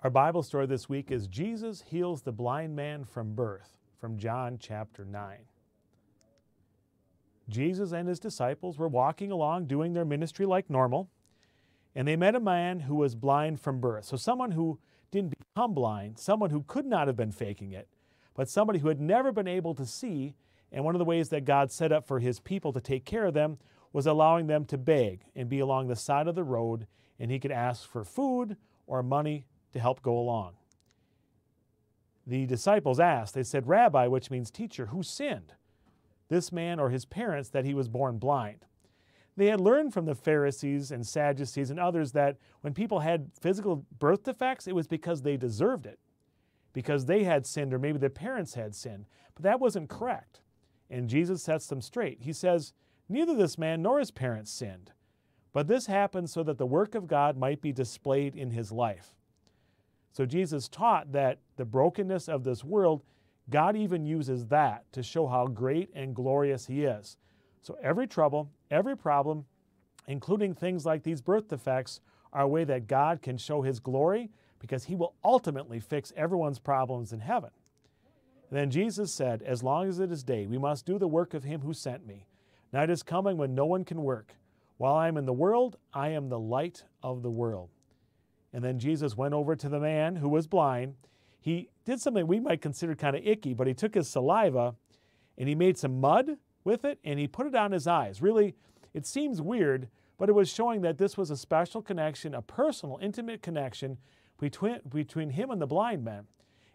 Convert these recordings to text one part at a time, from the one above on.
Our Bible story this week is Jesus heals the blind man from birth, from John chapter 9. Jesus and his disciples were walking along doing their ministry like normal, and they met a man who was blind from birth. So someone who didn't become blind, someone who could not have been faking it, but somebody who had never been able to see. And one of the ways that God set up for his people to take care of them was allowing them to beg and be along the side of the road, and he could ask for food or money to help go along. The disciples asked, they said, "Rabbi," which means teacher, "who sinned, this man or his parents, that he was born blind?" They had learned from the Pharisees and Sadducees and others that when people had physical birth defects, it was because they deserved it, because they had sinned or maybe their parents had sinned. But that wasn't correct. And Jesus sets them straight. He says, neither this man nor his parents sinned, but this happened so that the work of God might be displayed in his life. So Jesus taught that the brokenness of this world, God even uses that to show how great and glorious he is. So every trouble, every problem, including things like these birth defects, are a way that God can show his glory, because he will ultimately fix everyone's problems in heaven. And then Jesus said, as long as it is day, we must do the work of him who sent me. Night is coming when no one can work. While I am in the world, I am the light of the world. And then Jesus went over to the man who was blind. He did something we might consider kind of icky, but he took his saliva and he made some mud with it and he put it on his eyes. Really, it seems weird, but it was showing that this was a special connection, a personal, intimate connection between him and the blind man.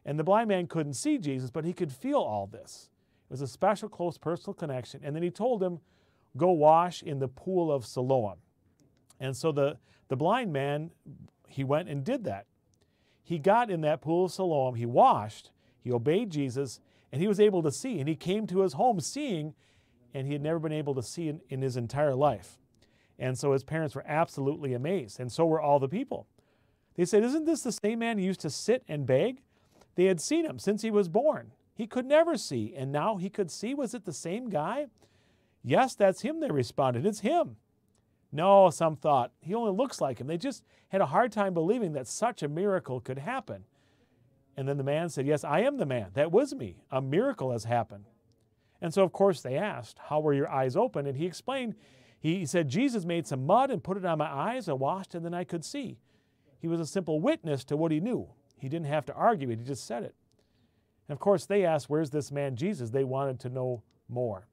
And the blind man couldn't see Jesus, but he could feel all this. It was a special, close, personal connection. And then he told him, go wash in the pool of Siloam. And so the blind man, he went and did that. He got in that pool of Siloam, he washed, he obeyed Jesus, and he was able to see. And he came to his home seeing, and he had never been able to see in his entire life. And so his parents were absolutely amazed, and so were all the people. They said, isn't this the same man who used to sit and beg? They had seen him since he was born. He could never see, and now he could see. Was it the same guy? Yes, that's him, they responded. It's him. No, some thought, he only looks like him. They just had a hard time believing that such a miracle could happen. And then the man said, yes, I am the man. That was me. A miracle has happened. And so, of course, they asked, how were your eyes open? And he explained, he said, Jesus made some mud and put it on my eyes. I washed, and then I could see. He was a simple witness to what he knew. He didn't have to argue it. He just said it. And of course, they asked, where's this man Jesus? They wanted to know more.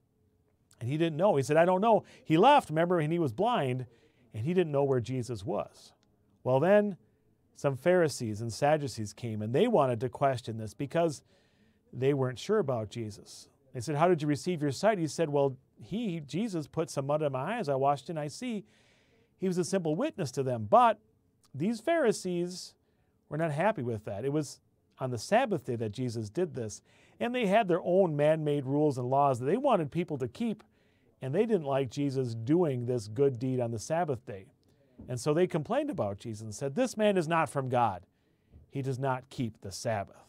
And he didn't know. He said, I don't know. He left, remember, and he was blind, and he didn't know where Jesus was. Well, then some Pharisees and Sadducees came, and they wanted to question this because they weren't sure about Jesus. They said, how did you receive your sight? He said, well, Jesus, put some mud in my eyes. I washed and I see. He was a simple witness to them. But these Pharisees were not happy with that. It was on the Sabbath day that Jesus did this. And they had their own man-made rules and laws that they wanted people to keep. And they didn't like Jesus doing this good deed on the Sabbath day. And so they complained about Jesus and said, this man is not from God. He does not keep the Sabbath.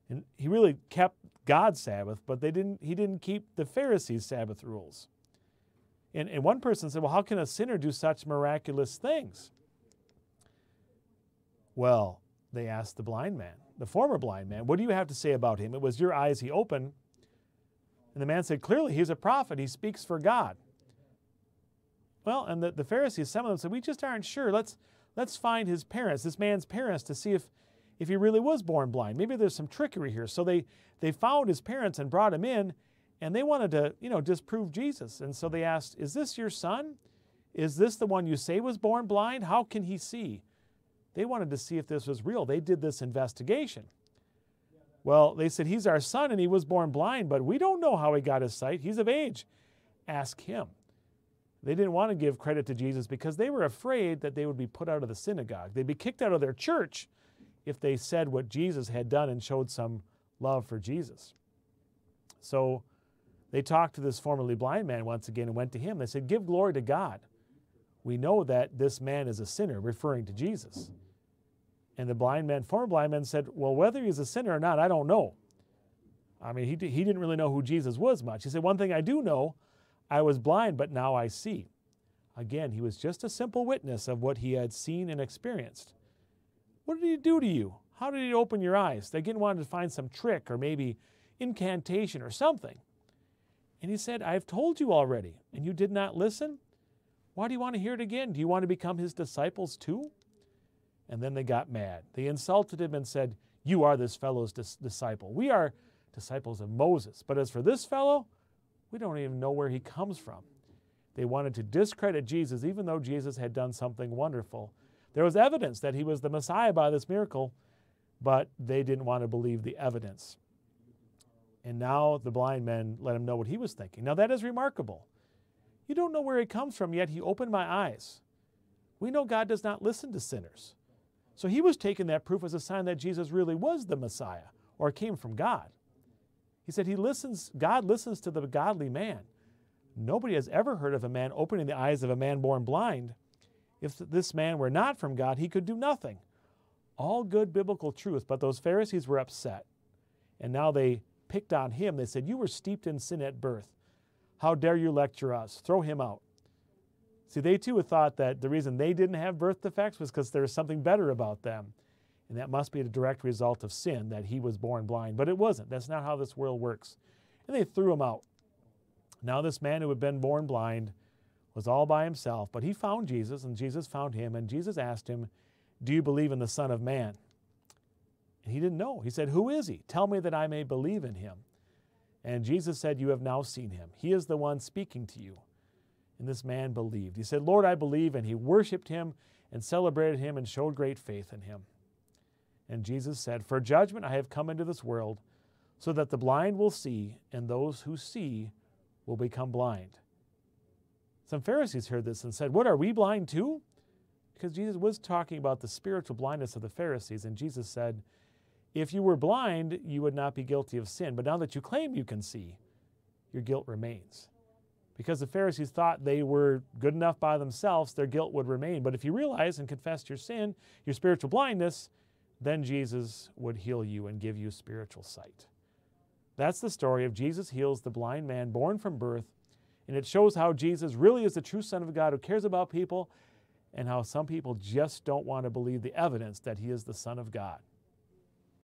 And he really kept God's Sabbath, but he didn't keep the Pharisees' Sabbath rules. And one person said, well, how can a sinner do such miraculous things? Well, they asked the blind man, the former blind man, what do you have to say about him? It was your eyes he opened. And the man said, clearly he's a prophet. He speaks for God. Well, and the Pharisees, some of them said, we just aren't sure. Let's find his parents, this man's parents, to see if he really was born blind. Maybe there's some trickery here. So they found his parents and brought him in, and they wanted to, disprove Jesus. And so they asked, is this your son? Is this the one you say was born blind? How can he see? They wanted to see if this was real. They did this investigation. Well, they said, he's our son and he was born blind, but we don't know how he got his sight. He's of age. Ask him. They didn't want to give credit to Jesus because they were afraid that they would be put out of the synagogue. They'd be kicked out of their church if they said what Jesus had done and showed some love for Jesus. So they talked to this formerly blind man once again and went to him. They said, give glory to God. We know that this man is a sinner, referring to Jesus. And the former blind man said, well, whether he's a sinner or not, I don't know. I mean, he didn't really know who Jesus was much. He said, one thing I do know, I was blind, but now I see. Again, he was just a simple witness of what he had seen and experienced. What did he do to you? How did he open your eyes? They didn't want to find some trick or maybe incantation or something. And he said, I've told you already, and you did not listen? Why do you want to hear it again? Do you want to become his disciples too? And then they got mad. They insulted him and said, you are this fellow's disciple. We are disciples of Moses. But as for this fellow, we don't even know where he comes from. They wanted to discredit Jesus, even though Jesus had done something wonderful. There was evidence that he was the Messiah by this miracle, but they didn't want to believe the evidence. And now the blind men let him know what he was thinking. Now that is remarkable. You don't know where he comes from, yet he opened my eyes. We know God does not listen to sinners. So he was taking that proof as a sign that Jesus really was the Messiah or came from God. He said God listens to the godly man. Nobody has ever heard of a man opening the eyes of a man born blind. If this man were not from God, he could do nothing. All good biblical truth, but those Pharisees were upset. And now they picked on him. They said, you were steeped in sin at birth. How dare you lecture us? Throw him out. See, they too thought that the reason they didn't have birth defects was because there was something better about them. And that must be a direct result of sin, that he was born blind. But it wasn't. That's not how this world works. And they threw him out. Now this man who had been born blind was all by himself, but he found Jesus, and Jesus found him, and Jesus asked him, do you believe in the Son of Man? And he didn't know. He said, who is he? Tell me that I may believe in him. And Jesus said, you have now seen him. He is the one speaking to you. And this man believed. He said, Lord, I believe, and he worshiped him and celebrated him and showed great faith in him. And Jesus said, for judgment I have come into this world, so that the blind will see, and those who see will become blind. Some Pharisees heard this and said, what, are we blind too? Because Jesus was talking about the spiritual blindness of the Pharisees, and Jesus said, if you were blind, you would not be guilty of sin. But now that you claim you can see, your guilt remains. Because the Pharisees thought they were good enough by themselves, their guilt would remain. But if you realize and confess your sin, your spiritual blindness, then Jesus would heal you and give you spiritual sight. That's the story of Jesus heals the blind man born from birth, and it shows how Jesus really is the true Son of God who cares about people, and how some people just don't want to believe the evidence that he is the Son of God.